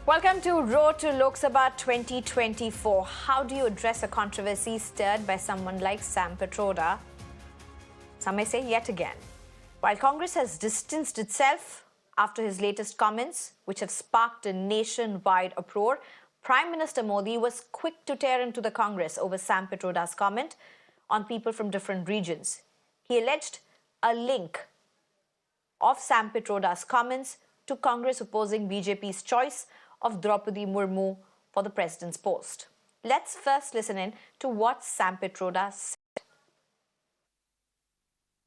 Welcome to Road to Lok Sabha 2024. How do you address a controversy stirred by someone like Sam Pitroda? Some may say yet again. While Congress has distanced itself after his latest comments, which have sparked a nationwide uproar, Prime Minister Modi was quick to tear into the Congress over Sam Pitroda's comment on people from different regions. He alleged a link of Sam Pitroda's comments to Congress opposing BJP's choice of Draupadi Murmu for the president's post. Let's first listen in to what Sam Pitroda said.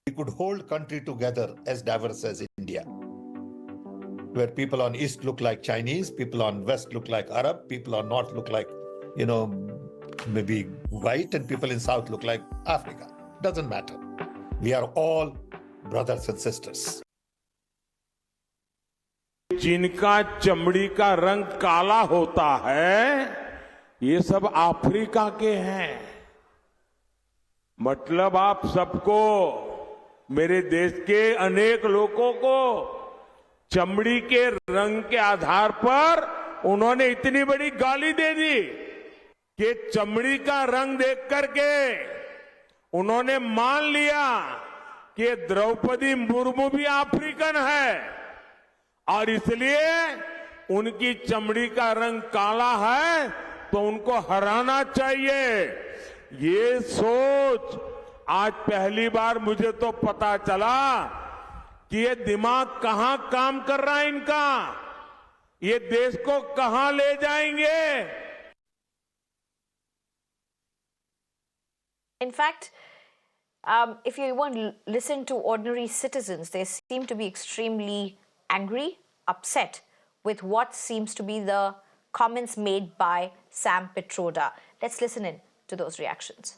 We could hold country together as diverse as India, where people on East look like Chinese, people on West look like Arab, people on North look like, maybe white, and people in South look like Africa. Doesn't matter. We are all brothers and sisters. जिनका चमड़ी का रंग काला होता है, ये सब Africa के हैं। मतलब आप सबको, मेरे देश के अनेक लोगों को चमड़ी के रंग के आधार पर उन्होंने इतनी बड़ी गाली दे दी कि चमड़ी का रंग देख करके उन्होंने मान लिया कि द्रौपदी मुर्मू भी अफ्रीकन है और इसलिए उनकी चमड़ी का रंग काला है तो उनको हराना चाहिए। ये सोच आज पहली बार मुझे तो पता चला कि ये दिमाग कहां काम कर रहा है इनका, ये देश को कहां ले जाएंगे। In fact, if you want to listen to ordinary citizens, they seem to be extremely angry, upset with what seems to be the comments made by Sam Pitroda. Let's listen in to those reactions.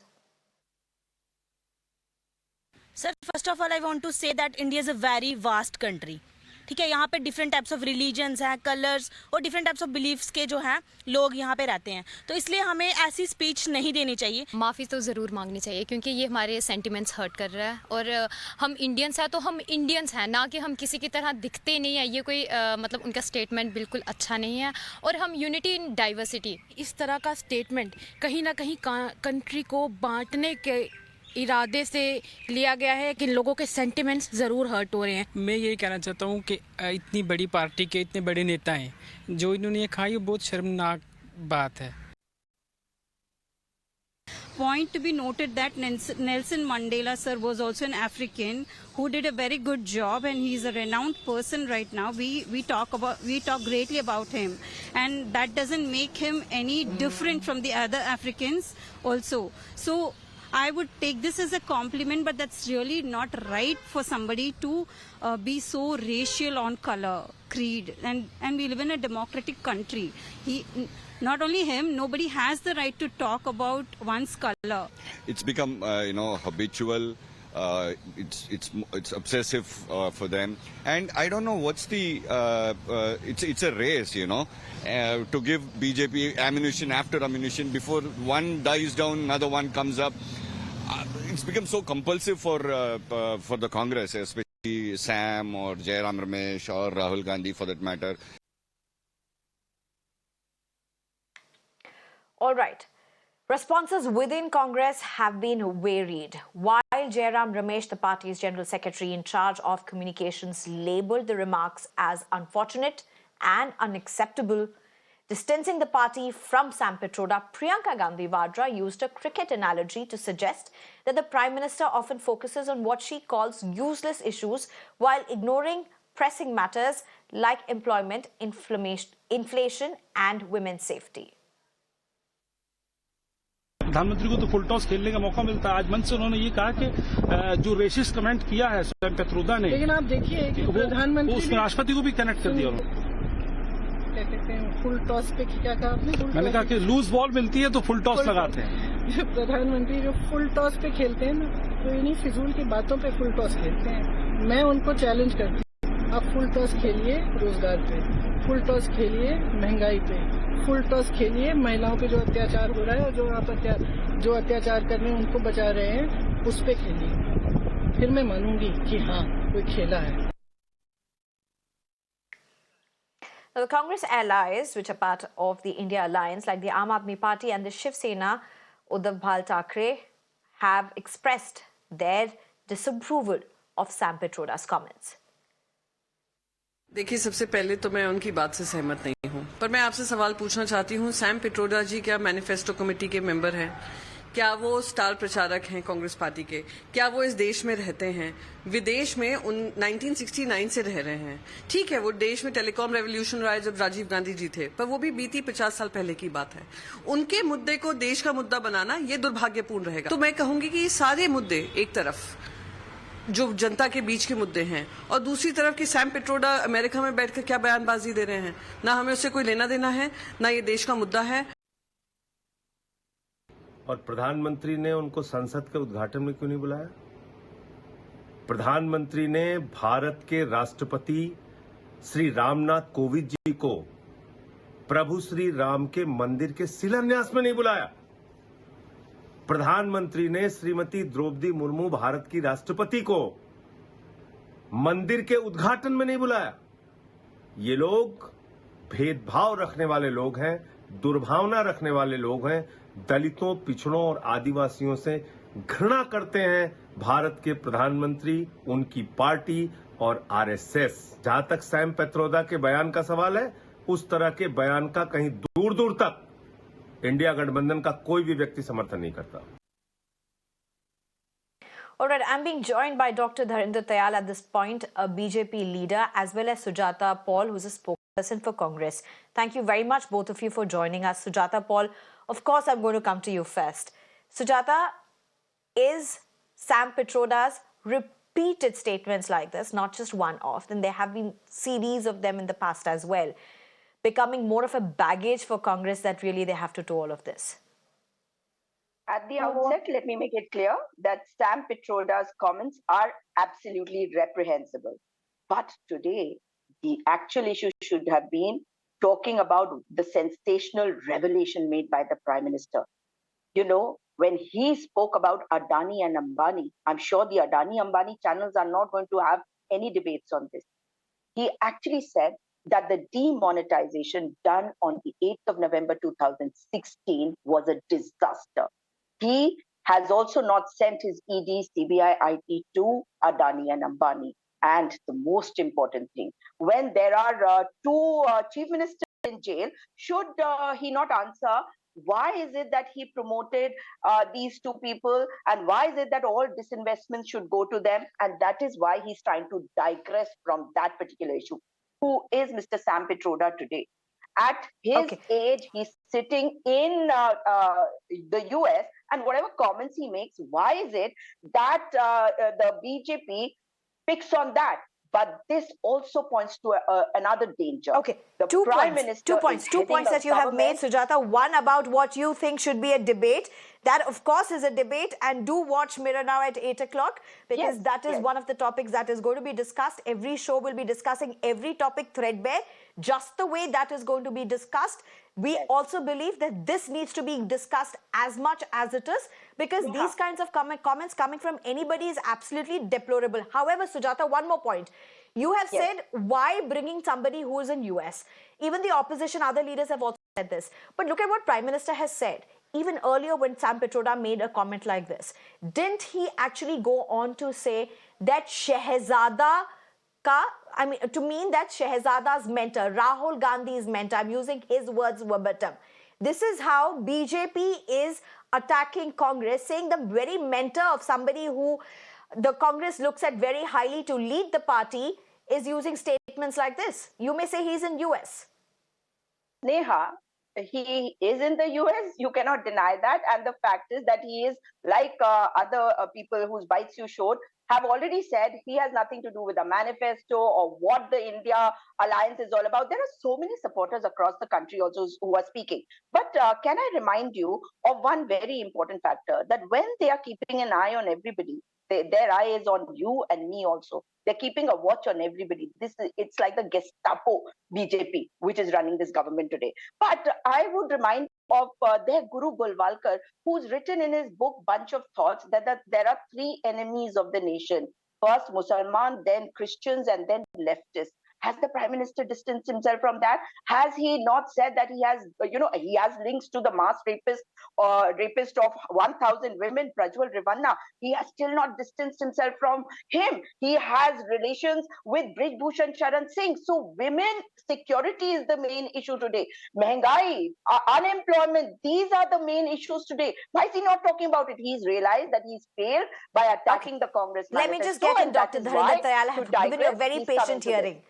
Sir, first of all, I want to say that India is a very vast country. ठीक है, यहाँ पे different types of religions हैं, colours और different types of beliefs के जो हैं लोग यहाँ पे रहते हैं, तो इसलिए हमें ऐसी स्पीच नहीं देनी चाहिए। माफ़ी तो ज़रूर मांगनी चाहिए क्योंकि ये हमारे सेंटिमेंट्स हर्ट कर रहा है और हम इंडियंस हैं तो हम इंडियंस हैं, ना कि हम किसी की तरह दिखते नहीं हैं। ये कोई मतलब उनका स्टेटमेंट बिल्कुल अच्छा नहीं है और हम यूनिटी इन डाइवर्सिटी, इस तरह का स्टेटमेंट कहीं ना कहीं कंट्री को बांटने के इरादे से लिया गया है कि लोगों के सेंटिमेंट्स ज़रूर हर्ट हो रहे हैं। मैं यही कहना चाहता हूँ कि इतनी बड़ी पार्टी के इतने बड़े नेता हैं, जो इन्होंने ये कहा, ये बहुत शर्मनाक बात है। Point to be noted that Nelson Mandela sir was also an African who did a very good job, and he is a renowned person right now. We talk greatly about him, and that doesn't make him any different from the other Africans also. So I would take this as a compliment, but that's really not right for somebody to be so racial on color, creed, and we live in a democratic country. Not only him, nobody has the right to talk about one's color. It's become, habitual. It's obsessive for them, and I don't know what's the. It's a race, to give BJP ammunition after ammunition. Before one dies down, another one comes up. It's become so compulsive for the Congress, especially Sam or Jairam Ramesh or Rahul Gandhi, for that matter. All right. Responses within Congress have been varied. While Jairam Ramesh, the party's General Secretary in charge of communications, labelled the remarks as unfortunate and unacceptable, distancing the party from Sam Pitroda, Priyanka Gandhi Vadra used a cricket analogy to suggest that the Prime Minister often focuses on what she calls useless issues while ignoring pressing matters like employment, inflation and women's safety. प्रधानमंत्री को तो full toss खेलने का मौका मिलता है। आज मंच से उन्होंने ये कहा कि जो रेसिस्ट कमेंट किया है सैम पित्रोदा ने, लेकिन आप देखिए कि प्रधानमंत्री उसमें राष्ट्रपति को भी कनेक्ट कर दिया उन्होंने। क्या कहते हैं, फुल टॉस पे क्या कहा आपने? मैंने कहा कि लूज बॉल मिलती है तो फुल टॉस लगाते हैं। प्रधानमंत्री जो फुल टॉस पे खेलते हैं ना, तो इन्हीं फिजूल की बातों पे फुल टॉस खेलते हैं। मैं उनको चैलेंज करती हूँ, आप फुल टॉस खेलिए रोजगार पे, फुल टॉस खेलिए महंगाई पे, फुल टॉस खेलिए महिलाओं पे जो अत्याचार हो रहा है और जो अत्याचार करने उनको बचा रहे हैं उस पे खेलिए, फिर मैं मानूंगी कि हाँ कोई खेला है। Now, the Congress allies, which are part of the India Alliance, like the Aam Aadmi Party and the Shiv Sena, Uddhav Thackeray, have expressed their disapproval of Sam Pitroda's comments. देखिए, सबसे पहले तो मैं उनकी बात से सहमत नहीं हूं, पर मैं आपसे सवाल पूछना चाहती हूं, सैम पिट्रोडा जी क्या मैनिफेस्टो कमेटी के मेंबर हैं? क्या वो स्टार प्रचारक हैं कांग्रेस पार्टी के? क्या वो इस देश में रहते हैं? विदेश में 1969 से रह रहे हैं। ठीक है, वो देश में टेलीकॉम रेवोल्यूशन आया जब राजीव गांधी जी थे, पर वो भी बीती 50 साल पहले की बात है। उनके मुद्दे को देश का मुद्दा बनाना ये दुर्भाग्यपूर्ण रहेगा। तो मैं कहूंगी कि ये सारे मुद्दे एक तरफ जो जनता के बीच के मुद्दे हैं, और दूसरी तरफ कि सैम पिट्रोडा अमेरिका में बैठकर क्या बयानबाजी दे रहे हैं, ना हमें उससे कोई लेना देना है, ना ये देश का मुद्दा है। और प्रधानमंत्री ने उनको संसद के उद्घाटन में क्यों नहीं बुलाया? प्रधानमंत्री ने भारत के राष्ट्रपति श्री रामनाथ कोविंद जी को प्रभु श्री राम के मंदिर के शिलान्यास में नहीं बुलाया। प्रधानमंत्री ने श्रीमती द्रौपदी मुर्मू भारत की राष्ट्रपति को मंदिर के उद्घाटन में नहीं बुलाया। ये लोग भेदभाव रखने वाले लोग हैं, दुर्भावना रखने वाले लोग हैं, दलितों, पिछड़ों और आदिवासियों से घृणा करते हैं भारत के प्रधानमंत्री, उनकी पार्टी और आरएसएस। जहां तक सैम पित्रोदा के बयान का सवाल है, उस तरह के बयान का कहीं दूर दूर तक इंडिया गठबंधन का कोई भी व्यक्ति समर्थन नहीं करता। All right, I'm being joined by Dr. Dharinder Tayal at this point, a BJP leader, as well as Sujata Paul, who's a spokesperson for Congress. Thank you very much, both of you, for joining us. Sujata Paul, of course, I'm going to come to you first. Sujata, is Sam Pitroda's repeated statements like this, not just one-off, and there have been series of them in the past as well, becoming more of a baggage for Congress that really they have to do all of this? At the outset, let me make it clear that Sam Pitroda's comments are absolutely reprehensible. But today, the actual issue should have been talking about the sensational revelation made by the Prime Minister. You know, when he spoke about Adani and Ambani, I'm sure the Adani-Ambani channels are not going to have any debates on this. He actually said that the demonetization done on the 8th of November 2016 was a disaster. He has also not sent his ED, CBI, IT to Adani and Ambani. And the most important thing, when there are two chief ministers in jail, should he not answer why is it that he promoted these two people, and why is it that all disinvestments should go to them? And that is why he's trying to digress from that particular issue. Who is Mr. Sam Pitroda today? At his age, he's sitting in the US, and whatever comments he makes, why is it that the BJP picks on that? But this also points to another danger. Okay, two points that you have made, Sujata. One about what you think should be a debate. That, of course, is a debate. And do watch Mirror Now at 8 o'clock, because that is one of the topics that is going to be discussed. Every show will be discussing every topic threadbare, just the way that is going to be discussed. We also believe that this needs to be discussed as much as it is, because these kinds of comments coming from anybody is absolutely deplorable. However, Sujata, one more point. You have said, why bringing somebody who is in US? Even the opposition, other leaders have also said this. But look at what Prime Minister has said. Even earlier when Sam Pitroda made a comment like this, didn't he actually go on to say that Shehzada to mean that Shehzada's mentor, Rahul Gandhi's mentor, I'm using his words verbatim. This is how BJP is attacking Congress, saying the very mentor of somebody who the Congress looks at very highly to lead the party is using statements like this. You may say he's in US. Neha, he is in the US. You cannot deny that. And the fact is that he is like other people whose bites you showed, have already said he has nothing to do with the manifesto or what the India alliance is all about. There are so many supporters across the country also who are speaking. But can I remind you of one very important factor, that when they are keeping an eye on everybody, their eye is on you and me also. They're keeping a watch on everybody. It's like the Gestapo BJP, which is running this government today. But I would remind of their Guru Golwalkar, who's written in his book Bunch of Thoughts that there are three enemies of the nation. First Musalman, then Christians, and then leftists. Has the Prime Minister distanced himself from that? Has he not said that he has, he has links to the mass rapist of 1,000 women, Prajwal Revanna? He has still not distanced himself from him. He has relations with Brij Bhushan Sharan Singh. So women security is the main issue today. Mehengai, unemployment, these are the main issues today. Why is he not talking about it? He's realized that he's failed by attacking the Congress Let me manifesto, just get in, and that Dr. is Dharinder why, Tayal. I to have given you a digress, very he's coming patient to this. hearing.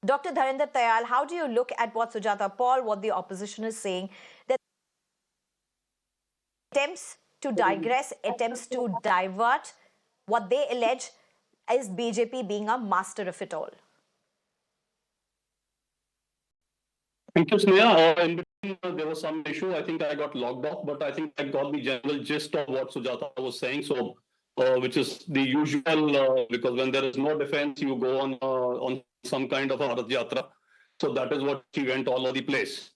Dr. Dharinder Tayal, how do you look at what Sujata Paul, what the opposition is saying, that attempts to digress, attempts to divert what they allege is BJP being a master of it all? Thank you, Sneha. In between, there was some issue. I think I got logged off, but I think I got the general gist of what Sujata was saying. So, which is the usual, because when there is no defense, you go on some kind of a Bharat Yatra. So that is what she went all over the place.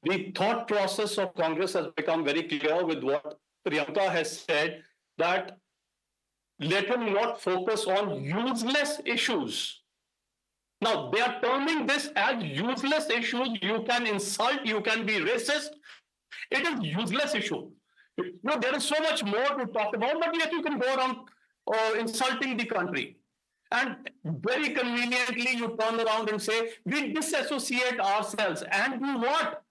The thought process of Congress has become very clear with what Priyanka has said, that let him not focus on useless issues. Now, they are terming this as useless issues. You can insult, you can be racist. It is useless issue. There is so much more to talk about, but yet you can go around insulting the country. And very conveniently, you turn around and say, we disassociate ourselves. And do what?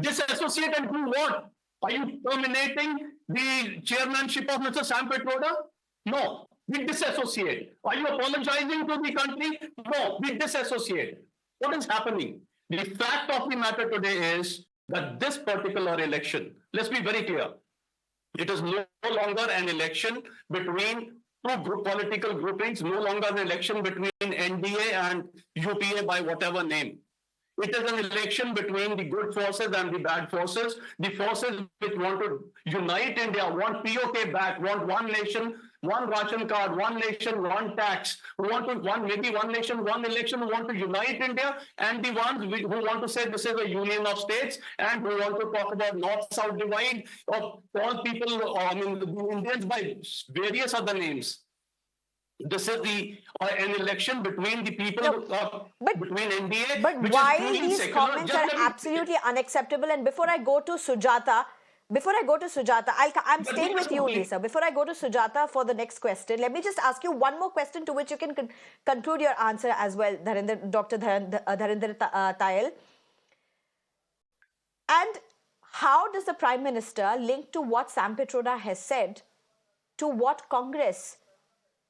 Disassociate and do what? Are you terminating the chairmanship of Mr. Sam Petroda? No. We disassociate. Are you apologizing to the country? No, we disassociate. What is happening? The fact of the matter today is that this particular election, let's be very clear, it is no longer an election between two political groupings, no longer an election between NDA and UPA by whatever name. It is an election between the good forces and the bad forces. The forces which want to unite India, want POK back, want one nation, one ration card, one nation, one tax, who want to maybe one nation, one election, who want to unite India, and the ones who want to say this is a union of states and who want to talk about north-south divide, or call people, the Indians by various other names. This is an election between the people, between NDA. But while these comments are absolutely unacceptable, and before I go to Sujata, I'm staying with you, Lisa. Before I go to Sujata for the next question, let me just ask you one more question to which you can conclude your answer as well, Dr. Dharinder Tayal. And how does the Prime Minister link to what Sam Petroda has said to what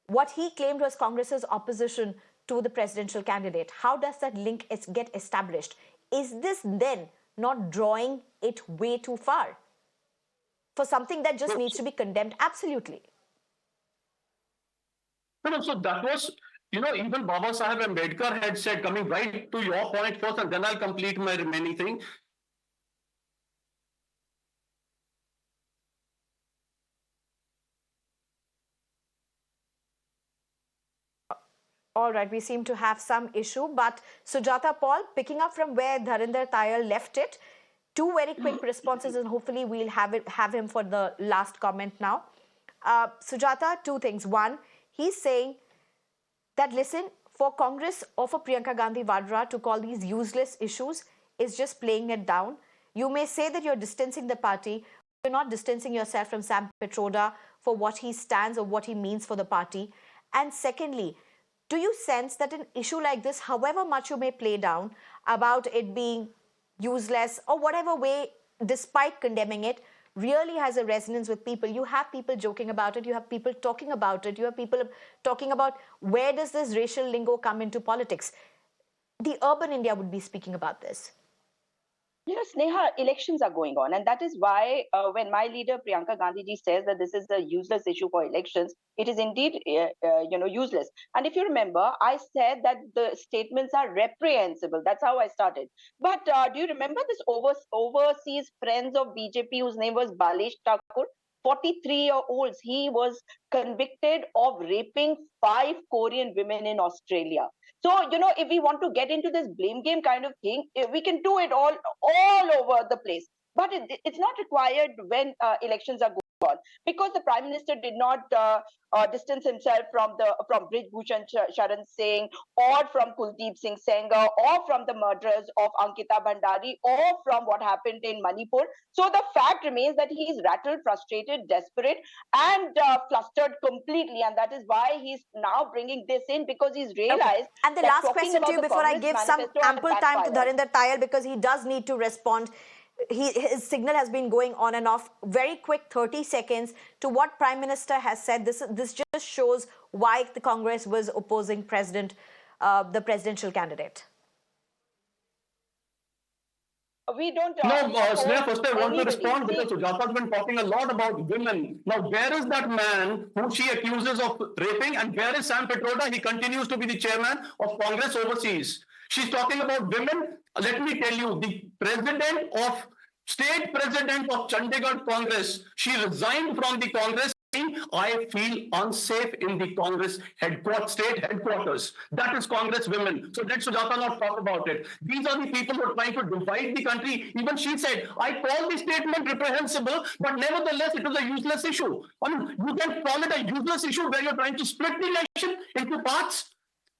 what he claimed was Congress's opposition to the presidential candidate? How does that link get established? Is this then not drawing it way too far for something that just needs to be condemned? Absolutely. No, so that was, even Baba Saheb Ambedkar had said, coming right to your point first, and then I'll complete my remaining thing. All right, we seem to have some issue, but Sujata Paul, picking up from where Dharinder Tayal left it, two very quick responses, and hopefully we'll have him for the last comment now. Sujata, two things. One, he's saying that, listen, for Congress or for Priyanka Gandhi Vadra to call these useless issues is just playing it down. You may say that you're distancing the party, you're not distancing yourself from Sam Petroda for what he stands or what he means for the party. And secondly, do you sense that an issue like this, however much you may play down about it being useless or whatever way, despite condemning it, really has a resonance with people? You have people joking about it, you have people talking about it, you have people talking about where does this racial lingo come into politics? The urban India would be speaking about this. Sneha, elections are going on, and that is why when my leader Priyanka Gandhi ji says that this is a useless issue for elections, it is indeed, useless. And if you remember, I said that the statements are reprehensible. That's how I started. But do you remember this overseas friends of BJP whose name was Balesh Thakur? 43-year-olds. He was convicted of raping 5 Korean women in Australia. So, if we want to get into this blame game kind of thing, we can do it all over the place. But it's not required when elections are going on. because the Prime Minister did not distance himself from Brij Bhushan Sharan Singh, or from Kuldeep Singh Sengar, or from the murderers of Ankita Bhandari, or from what happened in Manipur. So the fact remains that he is rattled, frustrated, desperate, and flustered completely, and that is why he's now bringing this in, because he's realized. And the last question to you before I give some ample time to Dharinder Tayal, because he does need to respond. His signal has been going on and off. Very quick, 30 seconds to what Prime Minister has said. This just shows why the Congress was opposing the presidential candidate. We don't. Sneha, first I want to respond because Sujata's been talking a lot about women. Now, where is that man who she accuses of raping, and where is Sam Pitroda? He continues to be the chairman of Congress overseas. She's talking about women. Let me tell you, the state president of Chandigarh Congress, she resigned from the Congress. I feel unsafe in the Congress state headquarters. That is Congress women. So let Sujata not talk about it. These are the people who are trying to divide the country. Even she said, I call the statement reprehensible, but nevertheless it was a useless issue. I mean, you can call it a useless issue where you're trying to split the nation into parts.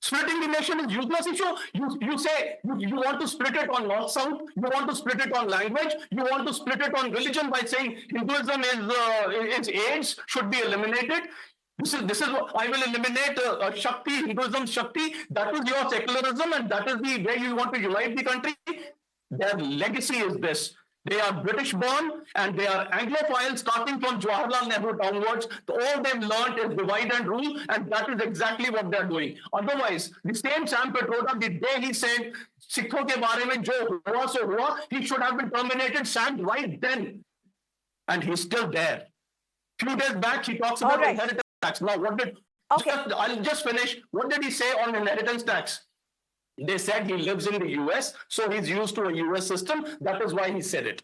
Splitting the nation is useless issue. You say you want to split it on North-South. You want to split it on language. You want to split it on religion by saying Hinduism is AIDS, should be eliminated. This is what I will eliminate Shakti, Hinduism Shakti. That is your secularism, and that is the way you want to unite the country. Their legacy is this. They are British born and they are Anglophiles starting from Jawaharlal Nehru downwards. All they've learned is divide and rule, and that is exactly what they're doing. Otherwise, the same Sam Pitroda, the day he said, Sikhon ke baare mein jo hua so hua, he should have been terminated, Sam, right then. And he's still there. Few days back, he talks about inheritance tax. Now, I'll just finish. What did he say on inheritance tax? They said he lives in the US, so he's used to a US system. That is why he said it.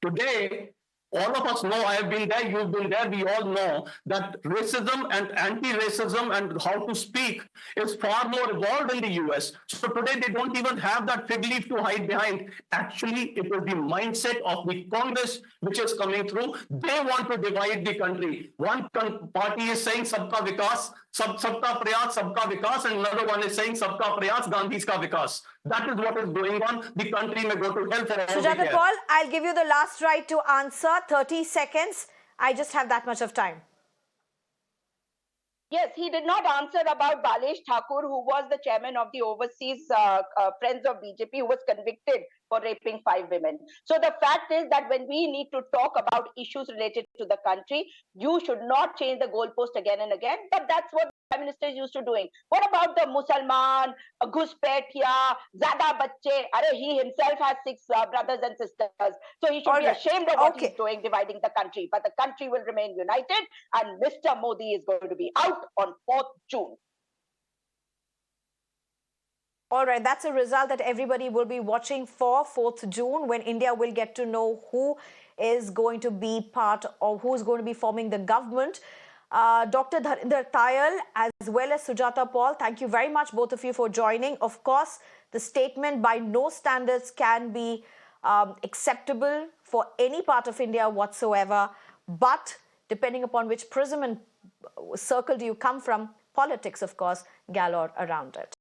Today, all of us know, I have been there, you've been there, we all know that racism and anti-racism and how to speak is far more evolved in the US. So today they don't even have that fig leaf to hide behind. Actually, it is the mindset of the Congress which is coming through. They want to divide the country. One party is saying Sabka Vikas, Sabka Prayas, Sabka Vikas, and another one is saying Sabka Prayas, Gandhi's Ka Vikas. That is what is going on. The country may go to hell for all we care. Paul, I'll give you the last right to answer. 30 seconds. I just have that much of time. Yes, he did not answer about Balesh Thakur, who was the chairman of the Overseas Friends of BJP, who was convicted for raping 5 women. So the fact is that when we need to talk about issues related to the country, you should not change the goalpost again and again. But that's what the Prime Minister is used to doing. What about the Musalman, Ghuspaitiya, Zada Bachche? He himself has 6 brothers and sisters. So he should be ashamed of what he's doing, dividing the country. But the country will remain united, and Mr. Modi is going to be out on 4th June. All right, that's a result that everybody will be watching for 4th June, when India will get to know who is going to be part of, who's going to be forming the government. Dr. Dharinder Tayal as well as Sujata Paul, thank you very much, both of you, for joining. Of course, the statement by no standards can be acceptable for any part of India whatsoever, but depending upon which prism and circle do you come from, politics, of course, galore around it.